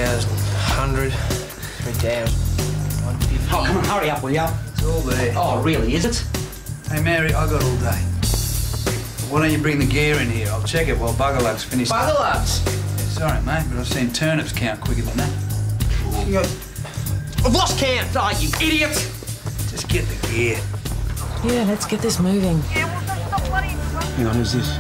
2,000, 100, 3,000, 150. Oh, come on, hurry up, will ya? It's all there. Oh, really, is it? Hey, Mary, I got all day. Why don't you bring the gear in here? I'll check it while Buggerlug's finished. Buggerlugs? Yeah, sorry, mate, but I've seen turnips count quicker than that. I've lost count. Oh, you idiot! Just get the gear. Yeah, let's get this moving. Hang on, who's this?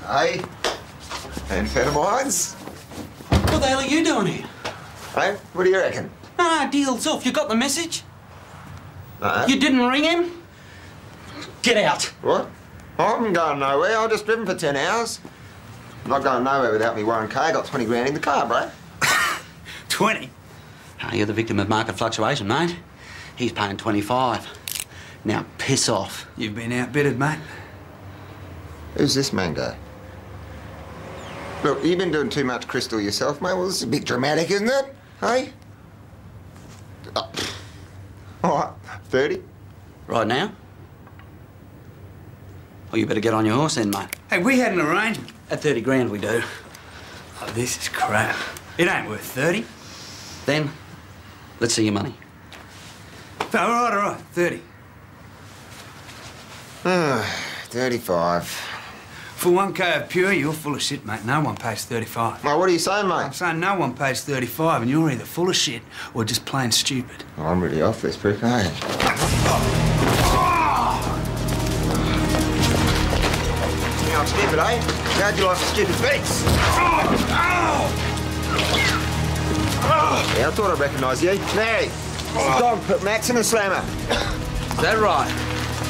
Hey, amphetamines? What the hell are you doing here? Hey, what do you reckon? Ah, deal's off. You got the message? You didn't ring him? Get out. What? I haven't gone nowhere. I've just driven for 10 hours. I'm not going nowhere without me Warren K. Got 20 grand in the car, bro. 20? Ah, you're the victim of market fluctuation, mate. He's paying 25. Now, piss off. You've been outbidden, mate. Who's this mango? Look, you've been doing too much crystal yourself, mate. Well, this is a bit dramatic, isn't it? Hey? Oh. All right, 30. Right now? Well, you better get on your horse then, mate. Hey, we had an arrangement. At 30 grand we do. Oh, this is crap. It ain't worth 30. Then, let's see your money. All right, 30. 35. For 1K of pure, you're full of shit, mate. No one pays 35. Well, what are you saying, I'm mate? saying no one pays 35, and you're either full of shit or just plain stupid. Oh, I'm really off this prick, eh? You're not stupid, eh? How'd you like the stupid beats? Yeah, I thought I'd recognise you. Mary, dog put Maximum Slammer. Is that right?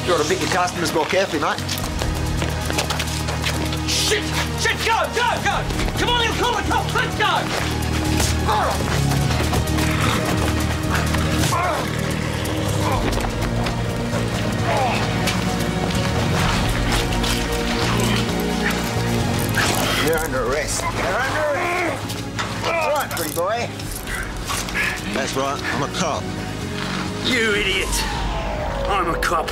You ought to pick your customers more carefully, mate. Shit! Shit! Go! Go! Go! Come on, he'll call the cops! Let's go! You're under arrest. You're under arrest. That's right, pretty boy. That's right, I'm a cop. You idiot. I'm a cop.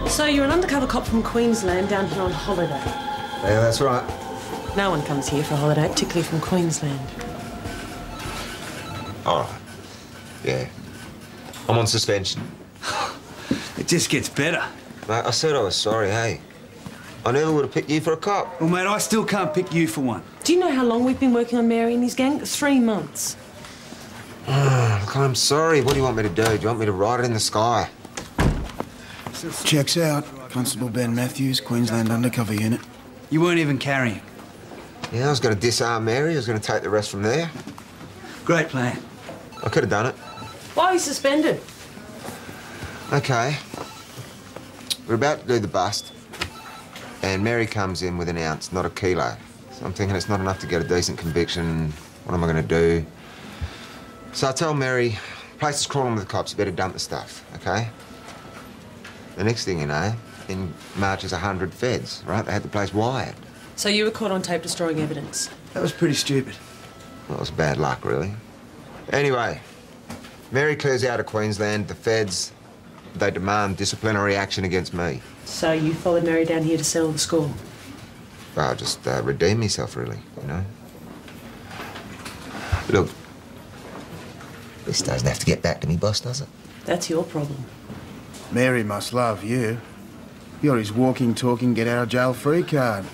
So you're an undercover cop from Queensland down here on holiday. Yeah, that's right. No one comes here for holiday, particularly from Queensland. All right. Yeah. I'm on suspension. It just gets better. Mate, I said I was sorry, hey. I never would have picked you for a cop. Well, mate, I still can't pick you for one. Do you know how long we've been working on Mary and his gang? 3 months. Look, I'm sorry. What do you want me to do? Do you want me to write it in the sky? Checks out. Constable Ben Matthews, Queensland Undercover Unit. You weren't even carrying. Yeah, I was going to disarm Mary. I was going to take the rest from there. Great plan. I could have done it. Why are you suspended? OK. We're about to do the bust. And Mary comes in with an ounce, not a kilo. So I'm thinking it's not enough to get a decent conviction. What am I going to do? So I tell Mary, place is crawling with the cops, you better dump the stuff, OK? The next thing you know, in marches 100 feds, right? They had the place wired. So you were caught on tape destroying evidence? That was pretty stupid. Well, it was bad luck, really. Anyway, Mary clears out of Queensland. The feds, they demand disciplinary action against me. So you followed Mary down here to settle the score? Well, I'll just redeem myself, really, you know? Look, this doesn't have to get back to me boss, does it? That's your problem. Mary must love you. You're his walking, talking, get out of jail free card.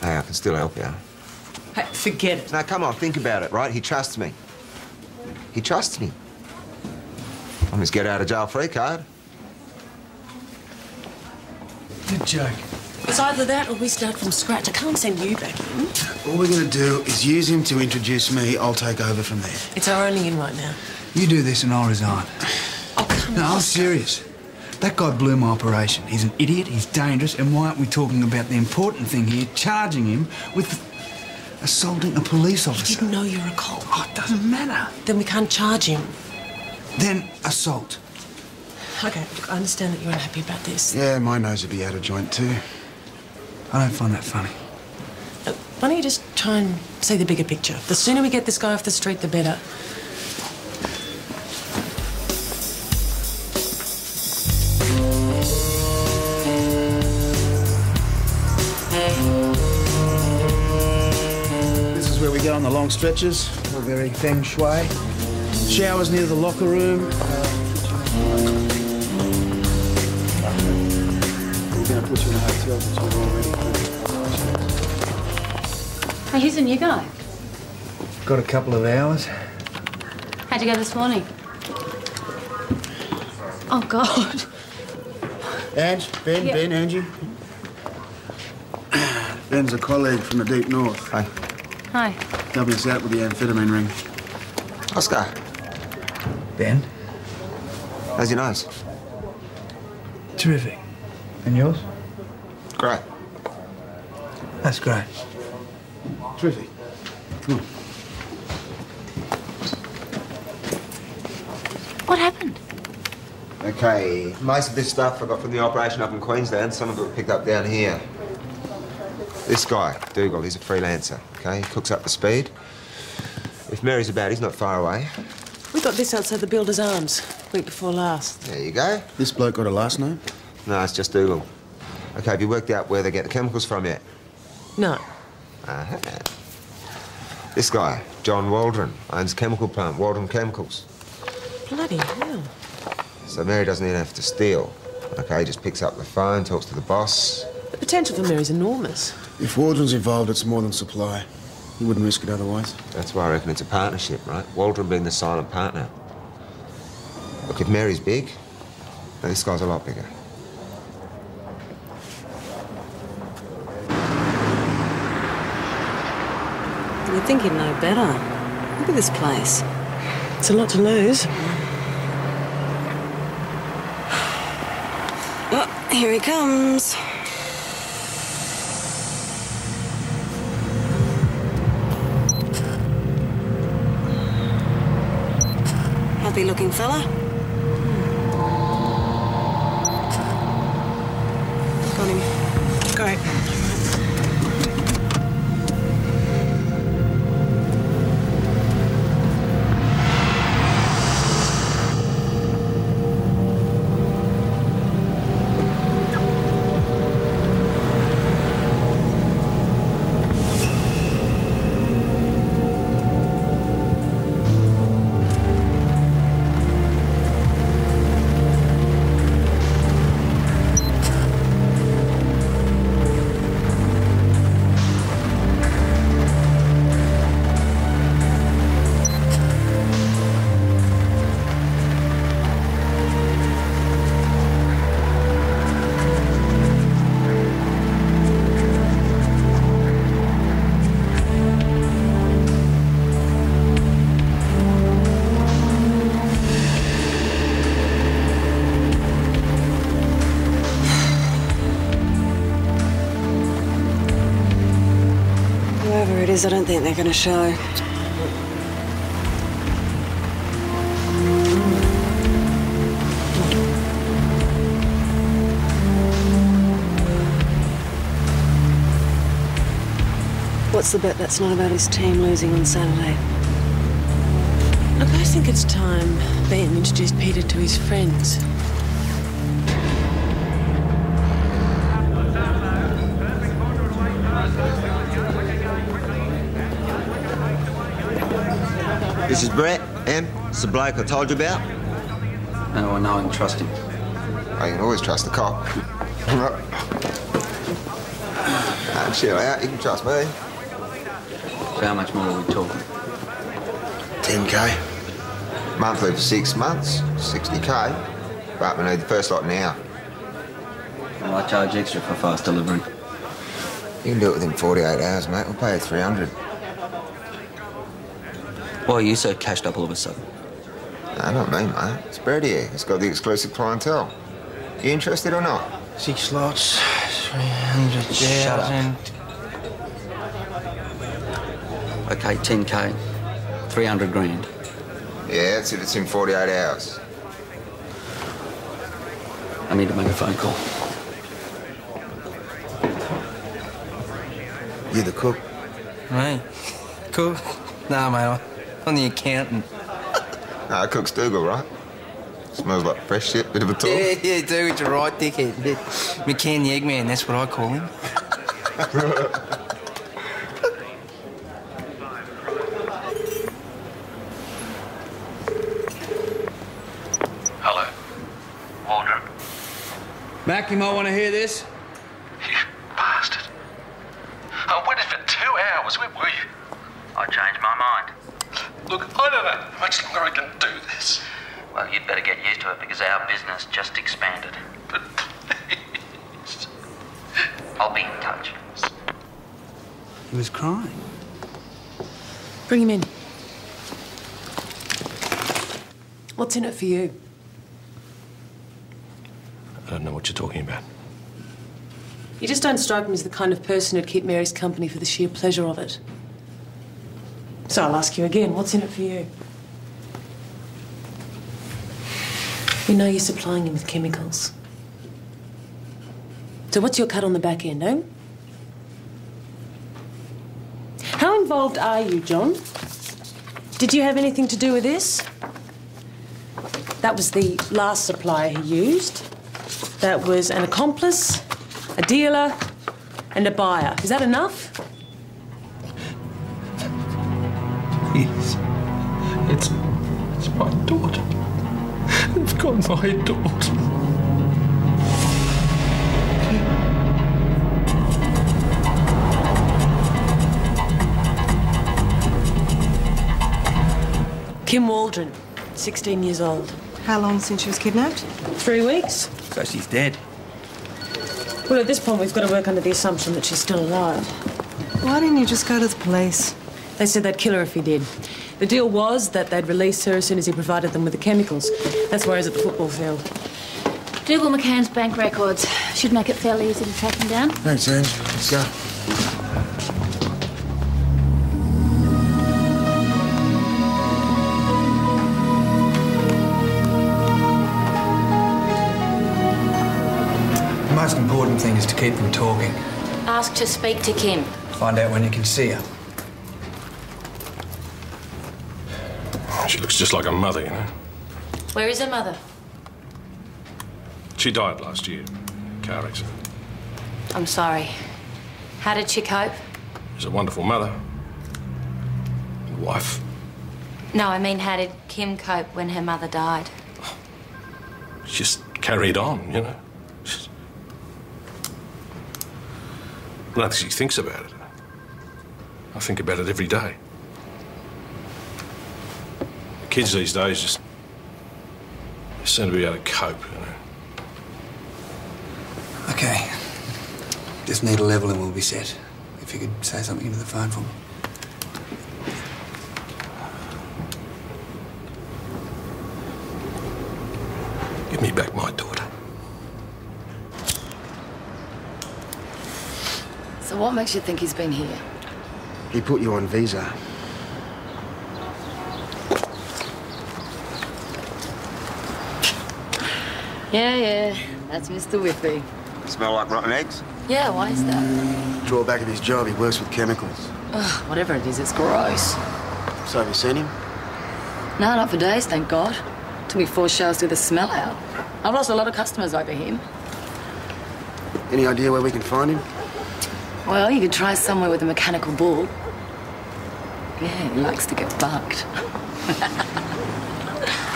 Hey, I can still help you. Hey, forget it. Now, come on, think about it, right? He trusts me. He trusts me. I'm his get-out-of-jail-free card. You're joking. It's either that or we start from scratch. I can't send you back in. All we're going to do is use him to introduce me. I'll take over from there. It's our only in right now. You do this and I'll resign. Oh, come No, on. I'm serious. That guy blew my operation. He's an idiot, he's dangerous, and why aren't we talking about the important thing here, charging him with assaulting a police He officer? didn't know you were a cop. Oh, it doesn't matter. Then we can't charge him. Then assault. Okay, look, I understand that you're unhappy about this. Yeah, my nose would be out of joint too. I don't find that funny. Why don't you just try and see the bigger picture? The sooner we get this guy off the street, the better. This is where we get on the long stretches. All very feng shui. Showers near the locker room. We're going to put you in a hotel that you're already. Hey, who's the new guy? Got a couple of hours. How'd you go this morning? Oh, God. Ange, Ben, Yeah. Ben, Angie. Ben's a colleague from the deep north. Hey, Hi. Helping us out with the amphetamine ring. Oscar, Ben? how's your nose? Terrific. And yours? Great. That's great. Terrific. Come on. What happened? Okay, most of this stuff I got from the operation up in Queensland. Some of it picked up down here. This guy, Dougal, he's a freelancer, okay? He cooks up the speed. If Mary's about, he's not far away. We got this outside the Builder's Arms week before last. There you go. This bloke got a last name? No, it's just Dougal. Okay, have you worked out where they get the chemicals from yet? No. Uh-huh. This guy, John Waldron, owns a chemical plant, Waldron Chemicals. Bloody hell. So Mary doesn't even have to steal. Okay, just picks up the phone, talks to the boss. The potential for Mary's enormous. If Waldron's involved, it's more than supply. He wouldn't risk it otherwise. That's why I reckon it's a partnership, right? Waldron being the silent partner. Look, if Mary's big, then this guy's a lot bigger. You'd think he'd know better. Look at this place. It's a lot to lose. Oh, here he comes. Happy-looking fella. Got him. Great. Whoever it is, I don't think they're going to show. What's the bet that's not about his team losing on Saturday? Look, I think it's time Ben introduced Peter to his friends. This is Brett, Em. It's the bloke I told you about. No, I know I can trust him. I can always trust the cop. Chill out, you can trust me. So how much more are we talking? 10K. Monthly for 6 months, 60K. But we need the first lot now. Well, I charge extra for fast delivery. You can do it within 48 hours, mate. We'll pay you 300. Why are you so cashed up all of a sudden? No, not me, mate. It's Brett here. It's got the exclusive clientele. You interested or not? 6 lots, 300,000. Shut up. Okay, 10K, 300 grand. Yeah, that's if it's in 48 hours. I need to make a phone call. You the cook? Me? Cook? Nah, mate, I'm the accountant. No, cook's do good, right? Smells like fresh shit, bit of a tool. Yeah, dude, you're right, dickhead. McCann the Eggman, that's what I call him. Hello. Waldron. Mac, you might want to hear this. You bastard. I waited for 2 hours. Where were you? I changed my mind. Look, I don't know how much longer I can do this. Well, you'd better get used to it because our business just expanded. But please. I'll be in touch. He was crying. Bring him in. What's in it for you? I don't know what you're talking about. You just don't strike me as the kind of person who'd keep Mary's company for the sheer pleasure of it. So I'll ask you again, what's in it for you? We know you're supplying him with chemicals. So what's your cut on the back end, eh? How involved are you, John? Did you have anything to do with this? That was the last supplier he used. That was an accomplice, a dealer, and a buyer. Is that enough? Please. It's my daughter. They've got my daughter. Kim Waldron, 16 years old. How long since she was kidnapped? 3 weeks. So she's dead. Well, at this point, we've got to work under the assumption that she's still alive. Why didn't you just go to the police? They said they'd kill her if he did. The deal was that they'd release her as soon as he provided them with the chemicals. That's where he's at the football field. Dougal McCann's bank records. Should make it fairly easy to track him down. Thanks, Ange. Let's go. The most important thing is to keep them talking. Ask to speak to Kim. Find out when you can see her. She looks just like her mother, you know. Where is her mother? She died last year. Car accident. I'm sorry. How did she cope? She's a wonderful mother. And wife. No, I mean, how did Kim cope when her mother died? She just carried on, you know. I don't think she thinks about it. I think about it every day. The kids these days just seem to be able to cope, you know. Okay. Just need a level and we'll be set. If you could say something into the phone for me. Give me back my daughter. So what makes you think he's been here? He put you on visa. Yeah, that's Mr. Whippy. Smell like rotten eggs? Yeah, why is that? Drawback of his job, he works with chemicals. Ugh, whatever it is, it's gross. So have you seen him? No, not for days, thank God. Took me 4 shows to the smell out. I've lost a lot of customers over him. Any idea where we can find him? Well, you could try somewhere with a mechanical bull. Yeah, he likes to get bucked.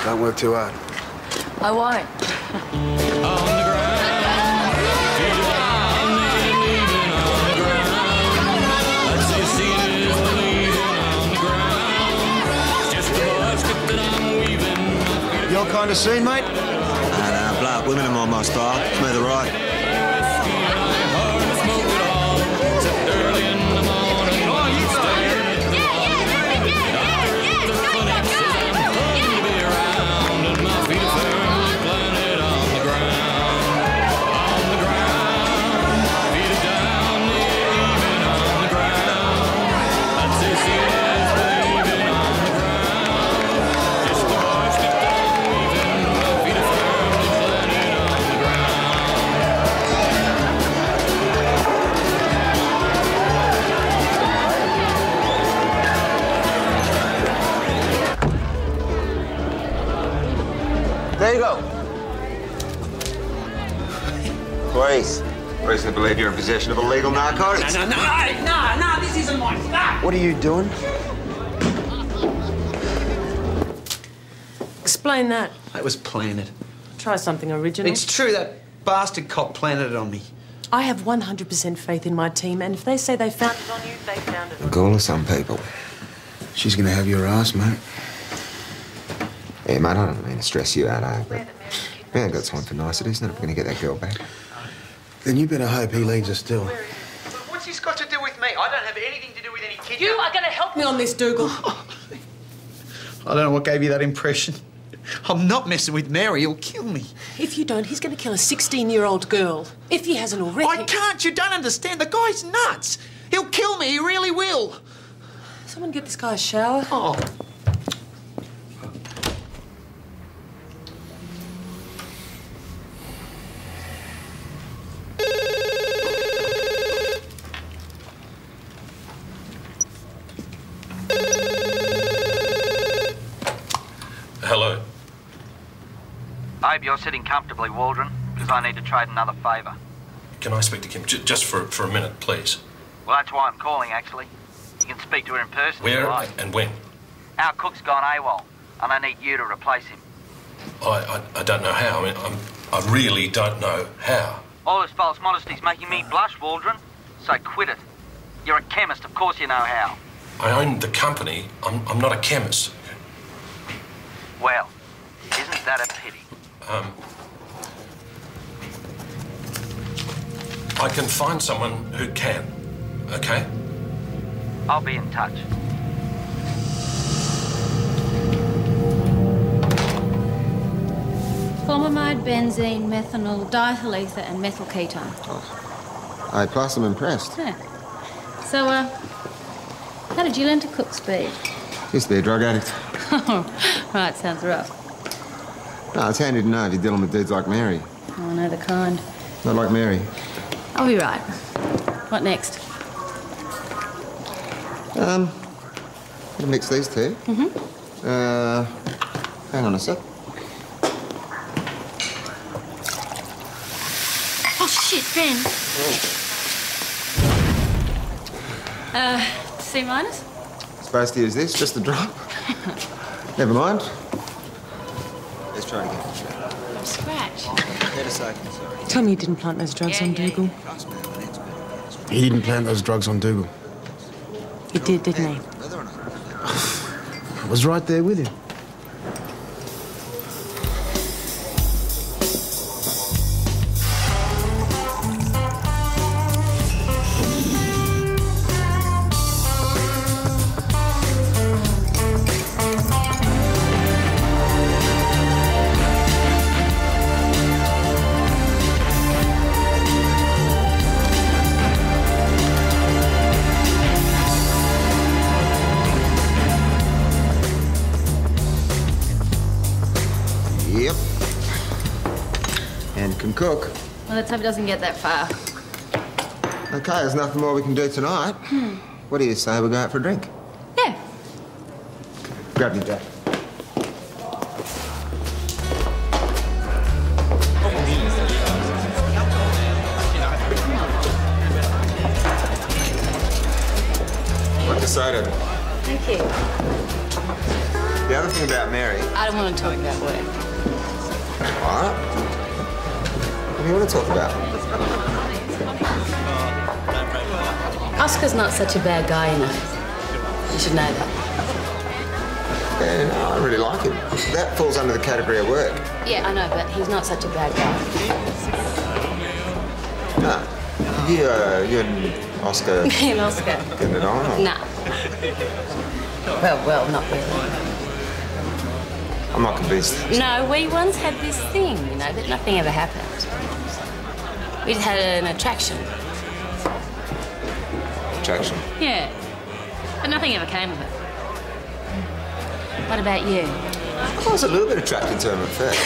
Don't work too hard. I won't. Your kind of scene, mate? Nah, blow up women are my style. It's me the right. There you go. Please. Please to believe you're in possession of illegal narcotics. No, this isn't my stuff. What are you doing? Explain that. That was planted. Try something original. It's true, that bastard cop planted it on me. I have 100% faith in my team, and if they say they found it on you, they found it on you. Gall of some people. She's gonna have your ass, mate. Yeah, mate, I don't mean to stress you out, but we ain't got time for niceties. Not if we're going to get that girl back. Then you better hope he leads us still. What's this got to do with me? I don't have anything to do with any kidnapping. You are going to help me on this, Dougal. I don't know what gave you that impression. I'm not messing with Mary. He'll kill me. If you don't, he's going to kill a 16-year-old girl. If he hasn't already. I can't. You don't understand. The guy's nuts. He'll kill me. He really will. Someone get this guy a shower. Oh. Hello. I hope you're sitting comfortably, Waldron, because I need to trade another favour. Can I speak to Kim just for a minute, please? Well, that's why I'm calling, actually. You can speak to her in person if Where you like. and when? Our cook's gone AWOL, and I need you to replace him. I don't know how. I mean, I really don't know how. All this false modesty's making me blush, Waldron. So quit it. You're a chemist, of course you know how. I own the company. I'm not a chemist. Well, isn't that a pity? I can find someone who can, okay? I'll be in touch. Formamide, benzene, methanol, diethyl ether, and methyl ketone. A+, I'm impressed. Yeah. So, how did you learn to cook, Speed? Used to be a drug addict. Right, sounds rough. No, it's handy to know if you're dealing with dudes like Mary. Oh, I know the kind. Not like Mary. I'll be right. What next? Gonna mix these two. Hang on a sec. Oh, shit, Ben. C minus? Supposed to use this, just a drop. Never mind. Let's try it again. From scratch. Better safe than sorry. Tell me you didn't plant those drugs on Dougal. He didn't plant those drugs on Dougal. He did, didn't he? I was right there with him. Yep. And can cook. Well, let's hope it doesn't get that far. Okay, there's nothing more we can do tonight. What do you say we go out for a drink? Yeah. Grab me, Jack. Like a soda. Thank you. The other thing about Mary... I don't want to talk that way. All right. What do you want to talk about? Oscar's not such a bad guy, you know. You should know that. Yeah, no, I really like him. That falls under the category of work. Yeah, I know, but he's not such a bad guy. No. You and Oscar... Me and Oscar? Getting it on? Or? Nah. Well, not really. I'm not convinced. No, we once had this thing, you know, but nothing ever happened. We had an attraction. Attraction? Yeah. But nothing ever came of it. What about you? I was a little bit attracted to him at first.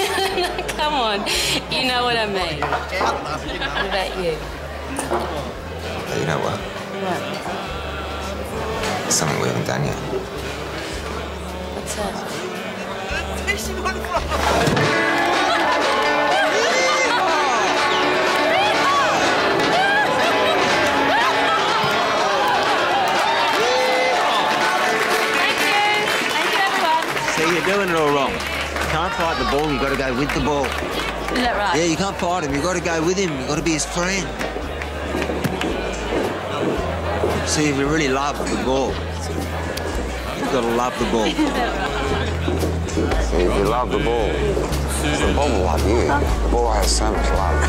Come on. You know what I mean. What about you? Hey, you know what? What? Something we haven't done yet. What's that? See, you're doing it all wrong. You can't fight the ball, you've got to go with the ball. Is that right? Yeah, you can't fight him, you've got to go with him, you've got to be his friend. See, if you really love the ball, you've got to love the ball. See, if you love the ball, the ball will love you. The ball has so much love.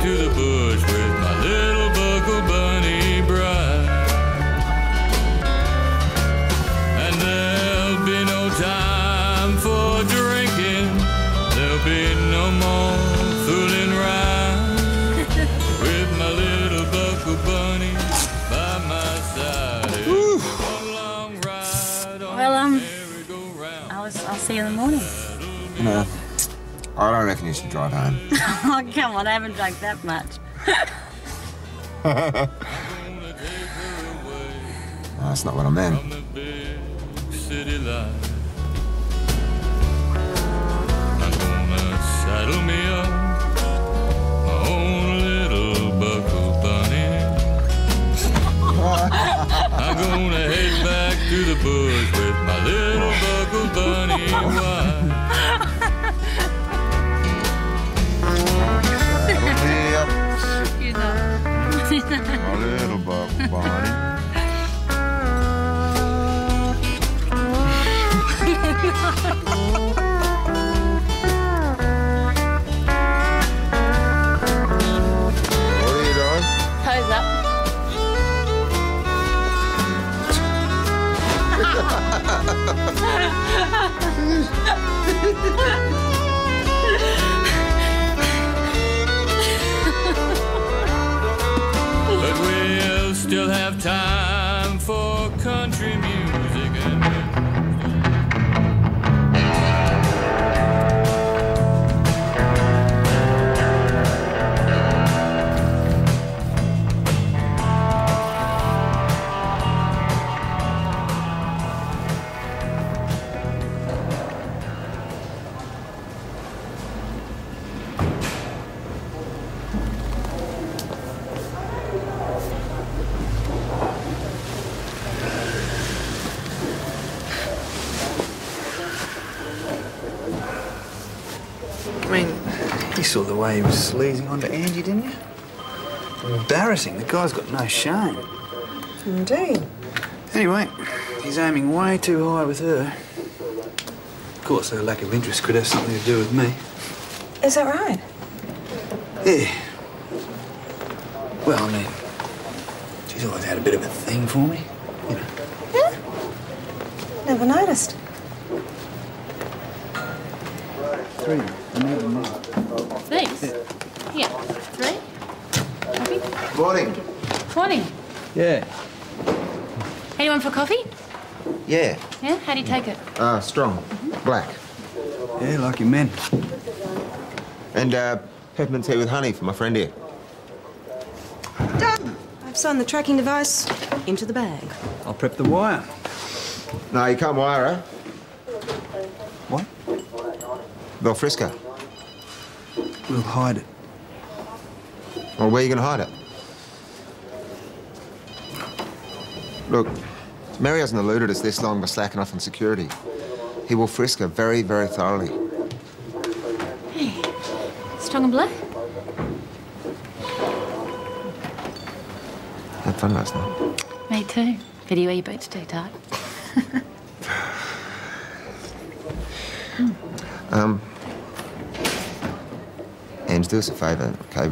To the bush with my little buckle bunny bride, and there'll be no time for drinking, there'll be no more fooling around with my little buckle bunny by my side. One long ride on Well, I'll see you in the morning. You know, I don't reckon you should drive home. Oh, come on, I haven't drank that much. That's not what I meant. City life. I'm gonna saddle me up my own little buckle bunny. I'm gonna head back to the bush with my little buckle bunny wife. You know. My little buckle bunny. What are you doing? Toes up. But we'll still have time for country music and I mean, you saw the way he was sleazing onto Angie, didn't you? Embarrassing. The guy's got no shame. Indeed. Anyway, he's aiming way too high with her. Of course, her lack of interest could have something to do with me. Is that right? Yeah. Well, I mean, she's always had a bit of a thing for me, you know. Yeah? Never noticed. 3. I need them now. These? Yeah. 3? Coffee? Morning. Morning. Yeah. Anyone for coffee? Yeah. Yeah? How do you take it? Strong. Black. Yeah, like your men. And peppermint tea with honey for my friend here. Done. I've signed the tracking device into the bag. I'll prep the wire. No, you can't wire her. What? They'll frisk her. We'll hide it. Well, where are you going to hide it? Look, Mary hasn't eluded us this long by slacking off on security. He will frisk her very, very thoroughly. Hey, strong and blue? Had fun last night. Me too. Pity wear your boots too tight. Ange, do us a favour, okay?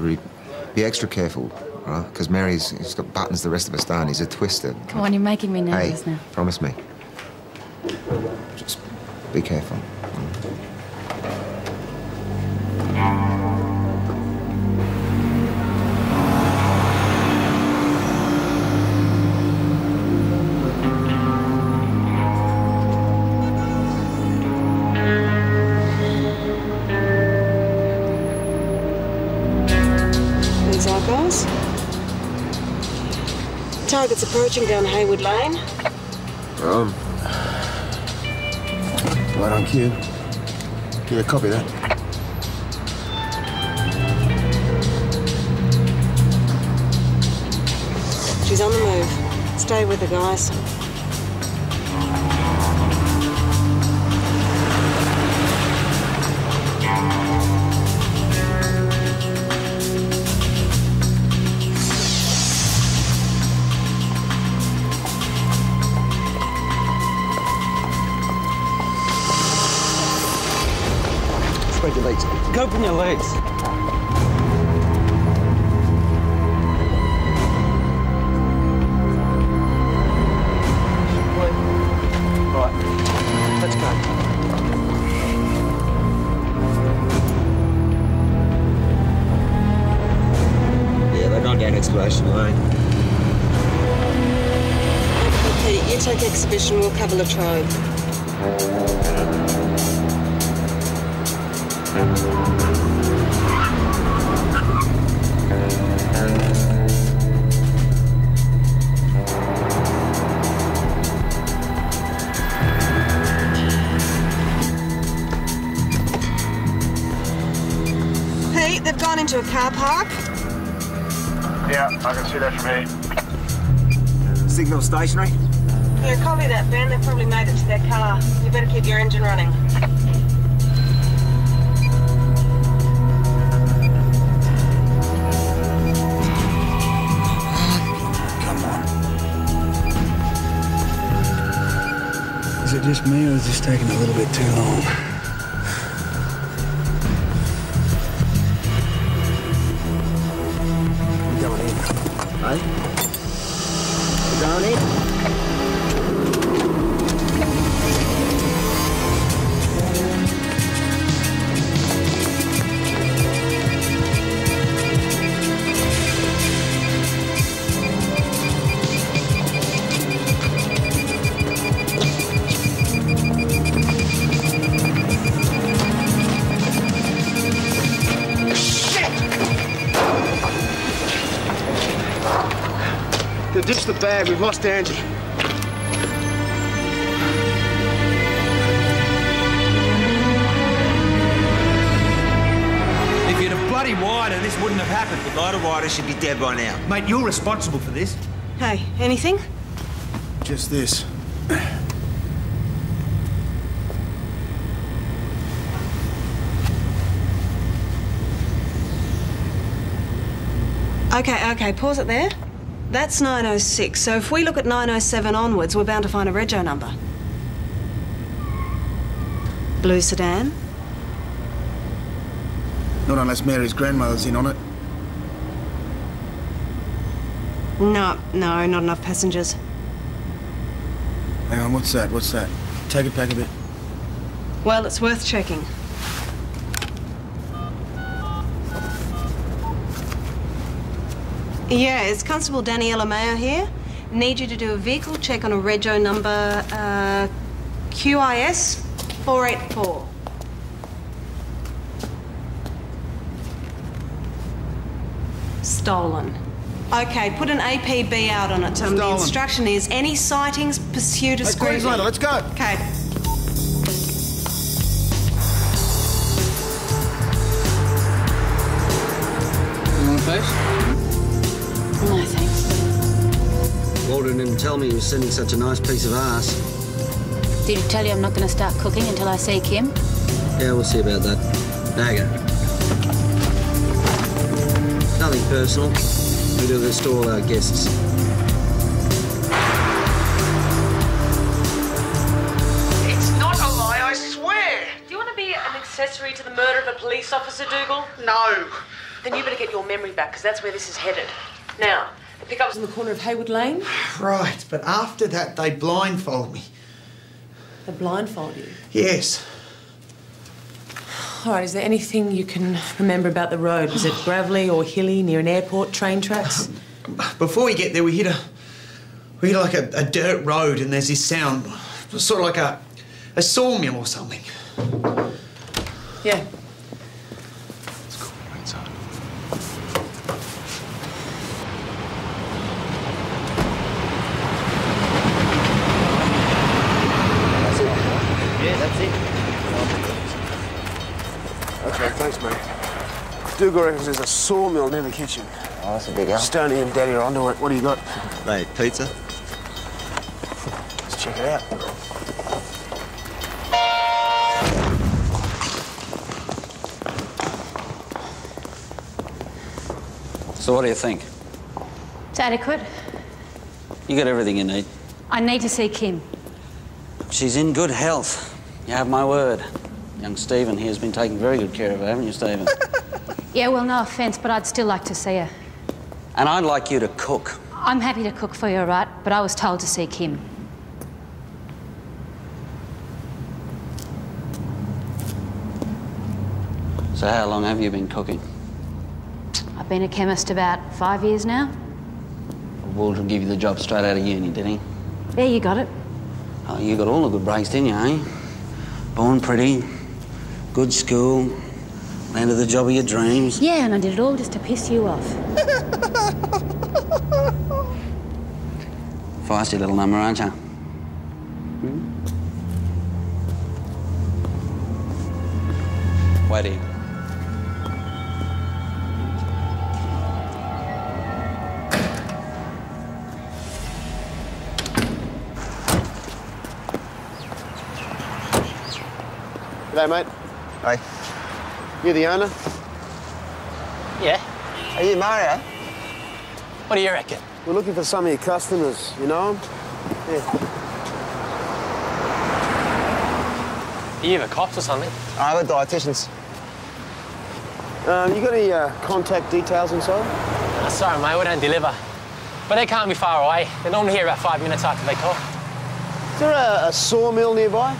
Be extra careful, all right? Because he's got buttons the rest of us don't. He's a twister. Come on, you're making me nervous hey, now. Promise me. Just be careful. Target's approaching down Haywood Lane. Right on cue. Yeah, copy that. She's on the move. Stay with her, guys. Spread your legs. Go open your legs. Right, let's go. Yeah, they're going down Exploration Lane. Okay, you take Exhibition, we'll cover Latrobe. Hey, they've gone into a car park. Yeah, I can see that from here. Signal stationary? Yeah, copy that, Ben. They've probably made it to their car. You better keep your engine running. Is it just me, or is this taking a little bit too long? We're going in. Hey? We're going in? They ditched the bag. We've lost Angie. If you'd have bloody wider, this wouldn't have happened. The lighter wider should be dead by now. Mate, you're responsible for this. Hey, anything? Just this. Okay, pause it there. That's 906, so if we look at 907 onwards, we're bound to find a rego number. Blue sedan? Not unless Mary's grandmother's in on it. No, not enough passengers. Hang on, what's that? What's that? Take it back a bit. Well, it's worth checking. Yeah, it's Constable Daniela Mayer here. Need you to do a vehicle check on a rego number QIS 484. Stolen. Okay, put an APB out on it. The instruction is any sightings, pursue discreetly. Queenslander, let's go. Okay. You want a face? No, thanks. Walter Waldron didn't tell me he was sending such a nice piece of ass. Did he tell you I'm not going to start cooking until I see Kim? Yeah, we'll see about that. Dagger. Nothing personal. We do this to all our guests. It's not a lie, I swear. Do you want to be an accessory to the murder of a police officer, Dougal? No. Then you better get your memory back, because that's where this is headed. Now, the pickup was in the corner of Hayward Lane. Right, but after that, they blindfold me. They blindfold you? Yes. All right, is there anything you can remember about the road? Was it gravelly or hilly, near an airport, train tracks? Before we get there, we hit like a dirt road, and there's this sound, sort of like a sawmill or something. Yeah. Okay, thanks, mate. Dougal reckons there's a sawmill near the kitchen. Oh, that's a big help. Stoney and Daddy are onto it. What do you got? Mate, pizza? Let's check it out. So what do you think? It's adequate. You got everything you need. I need to see Kim. She's in good health. You have my word. Young Stephen here has been taking very good care of her, haven't you, Stephen? Yeah, well, no offence, but I'd still like to see her. And I'd like you to cook. I'm happy to cook for you, all right? But I was told to see Kim. So how long have you been cooking? I've been a chemist about 5 years now. Waldron give you the job straight out of uni, did he? Yeah, you got it. Oh, you got all the good breaks, didn't you, eh? Born pretty, good school, landed the job of your dreams. Yeah, and I did it all just to piss you off. Feisty little number, aren't you? Wait here. G'day, mate. Hey. You the owner? Yeah. Are you Mario? What do you reckon? We're looking for some of your customers. You know them? Yeah. Are you the cops or something? We're dietitians. You got any contact details inside? Sorry, mate, we don't deliver. But they can't be far away. They're normally here about 5 minutes after they call. Is there a sawmill nearby?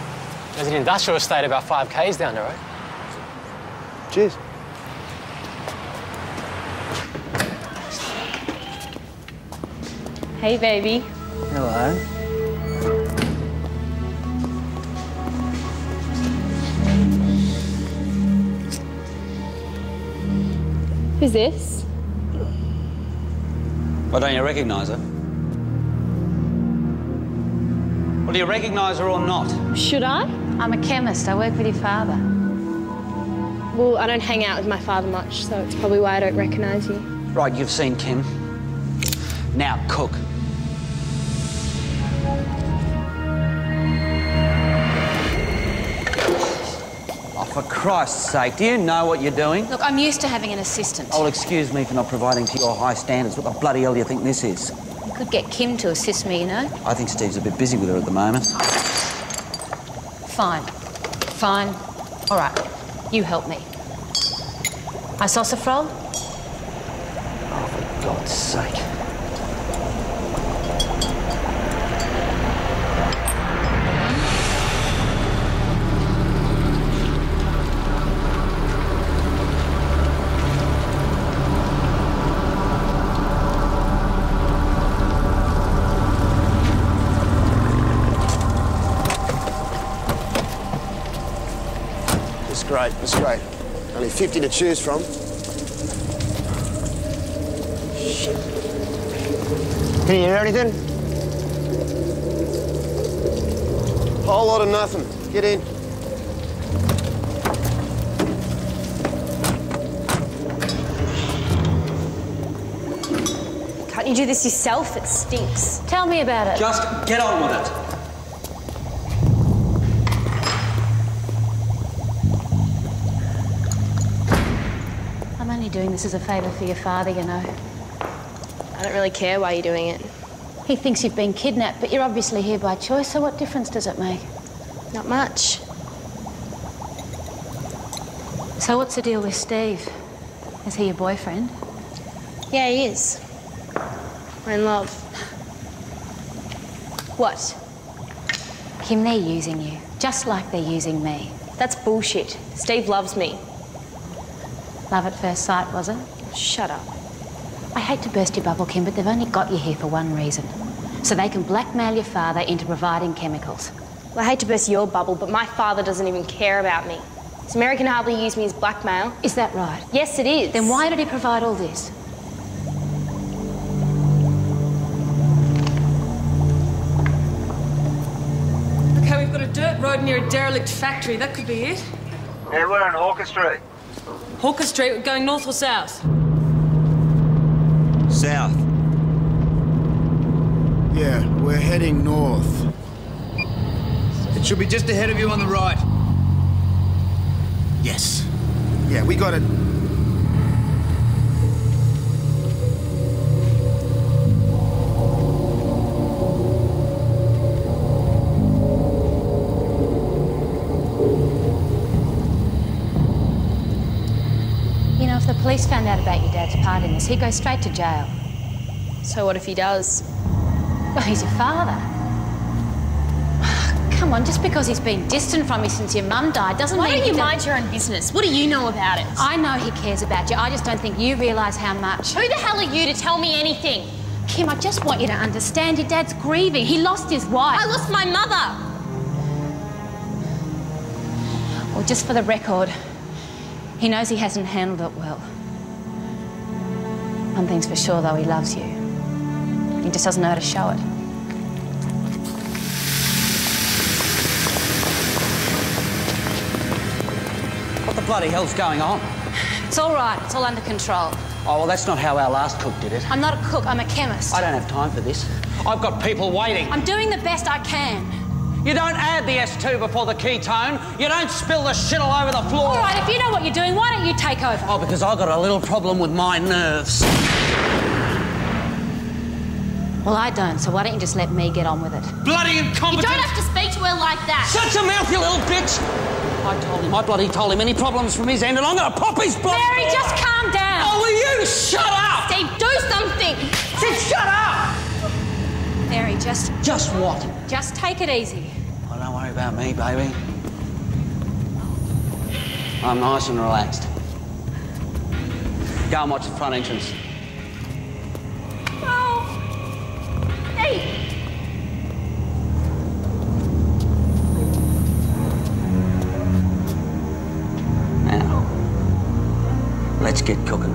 There's an industrial estate about 5 k's down the road. Cheers. Hey, baby. Hello. Who's this? Why don't you recognise her? Well, do you recognise her or not? Should I? I'm a chemist. I work with your father. Well, I don't hang out with my father much, so it's probably why I don't recognise you. Right, you've seen Kim. Now cook. Oh, for Christ's sake, do you know what you're doing? Look, I'm used to having an assistant. Oh, well, excuse me for not providing to your high standards. What the bloody hell do you think this is? You could get Kim to assist me, you know. I think Steve's a bit busy with her at the moment. Fine. Fine. All right. You help me. My sausafrole? Oh, for God's sake. Great, that's great. Only 50 to choose from. Shit. Can you hear anything? Whole lot of nothing. Get in. Can't Can't you do this yourself? It stinks. Tell me about it. Just get on with it. I'm only doing this as a favour for your father, you know. I don't really care why you're doing it. He thinks you've been kidnapped, but you're obviously here by choice, so what difference does it make? Not much. So what's the deal with Steve? Is he your boyfriend? Yeah, he is. We're in love. What? Kim, they're using you, just like they're using me. That's bullshit. Steve loves me. Love at first sight, was it? Shut up. I hate to burst your bubble, Kim, but they've only got you here for one reason. So they can blackmail your father into providing chemicals. Well, I hate to burst your bubble, but my father doesn't even care about me. So Mary can hardly use me as blackmail. Is that right? Yes, it is. Then why did he provide all this? Okay, we've got a dirt road near a derelict factory. That could be it. Yeah, we're on Hawker Street. Hawker Street, we're going north or south? South. Yeah, we're heading north. It should be just ahead of you on the right. Yes. Yeah, we got it. You know, if the police found out about your dad's part in this, he'd go straight to jail. So what if he does? Well, he's your father. Come on, just because he's been distant from you since your mum died doesn't mean... Why don't you mind your own business? What do you know about it? I know he cares about you. I just don't think you realise how much. Who the hell are you to tell me anything? Kim, I just want you to understand your dad's grieving. He lost his wife. I lost my mother. Well, just for the record, he knows he hasn't handled it well. One thing's for sure, though, he loves you. He just doesn't know how to show it. What the bloody hell's going on? It's all right. It's all under control. Oh, well, that's not how our last cook did it. I'm not a cook. I'm a chemist. I don't have time for this. I've got people waiting. I'm doing the best I can. You don't add the S2 before the ketone. You don't spill the shit all over the floor. All right, if you know what you're doing, why don't you take over? Oh, because I've got a little problem with my nerves. Well, I don't, so why don't you just let me get on with it? Bloody incompetent! You don't have to speak to her like that. Shut your mouth, you little bitch! I bloody told him any problems from his end, and I'm gonna pop his bloody... Mary, just calm down! Oh, will you shut up? Steve, do something! Steve, shut up! Mary, just... Just what? Just take it easy. Oh, don't worry about me, baby. I'm nice and relaxed. Go and watch the front entrance. Hey! Now, let's get cooking.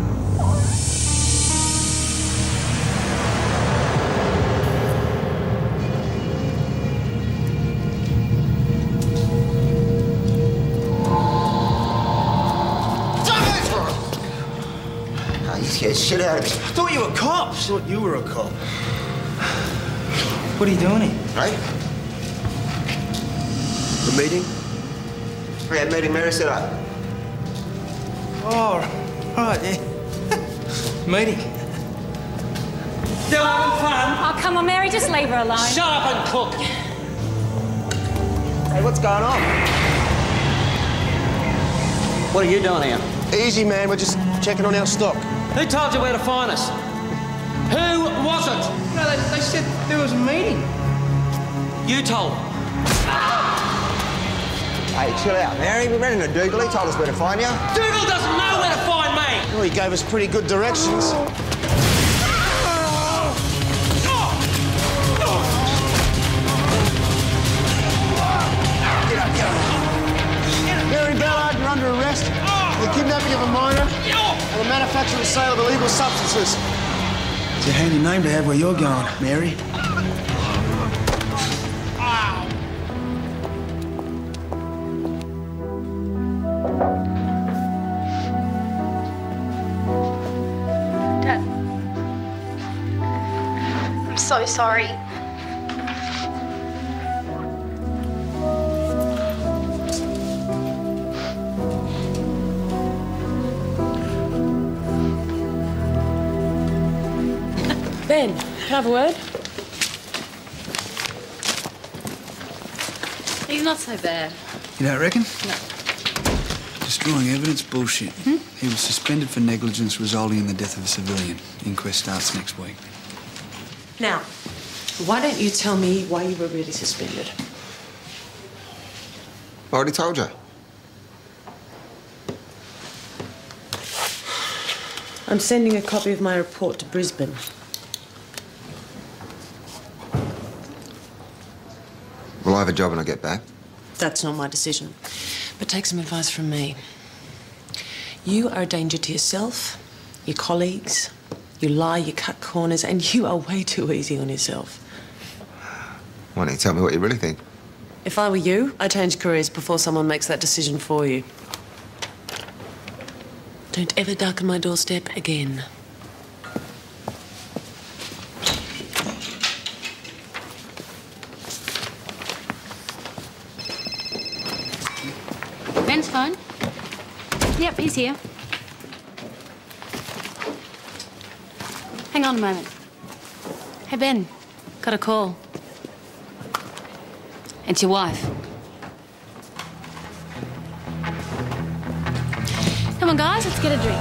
Oh, you scared shit out of me. I thought you were cops. Thought you were a cop. What are you doing here? Right? The meeting? Yeah, meeting Mary set up. Oh, right, yeah. Meeting. Still having fun? Oh, come on, Mary, just leave her alone. Shut up and cook. Hey, what's going on? What are you doing here? Easy, man. We're just checking on our stock. Who told you where to find us? Who was it? No, they said there was a meeting. You told them. Hey, chill out, Mary. We ran into Dougal. He told us where to find you. Dougal doesn't know where to find me. Well, he gave us pretty good directions. Mary Ballard, you're under arrest for the kidnapping of a minor and the manufacture and sale of illegal substances. It's a handy name to have where you're going, Mary. Dad. so sorry. Ben, can I have a word? He's not so bad. You don't reckon? No. Destroying evidence, bullshit. He was suspended for negligence resulting in the death of a civilian. Inquest starts next week. Now, why don't you tell me why you were really suspended? I already told you. I'm sending a copy of my report to Brisbane. Will I have a job when I get back? That's not my decision. But take some advice from me. You are a danger to yourself, your colleagues. You lie, you cut corners, and you are way too easy on yourself. Why don't you tell me what you really think? If I were you, I'd change careers before someone makes that decision for you. Don't ever darken my doorstep again. Ben's phone? Yep, he's here. Hang on a moment. Hey, Ben. Got a call. It's your wife. Come on, guys, let's get a drink.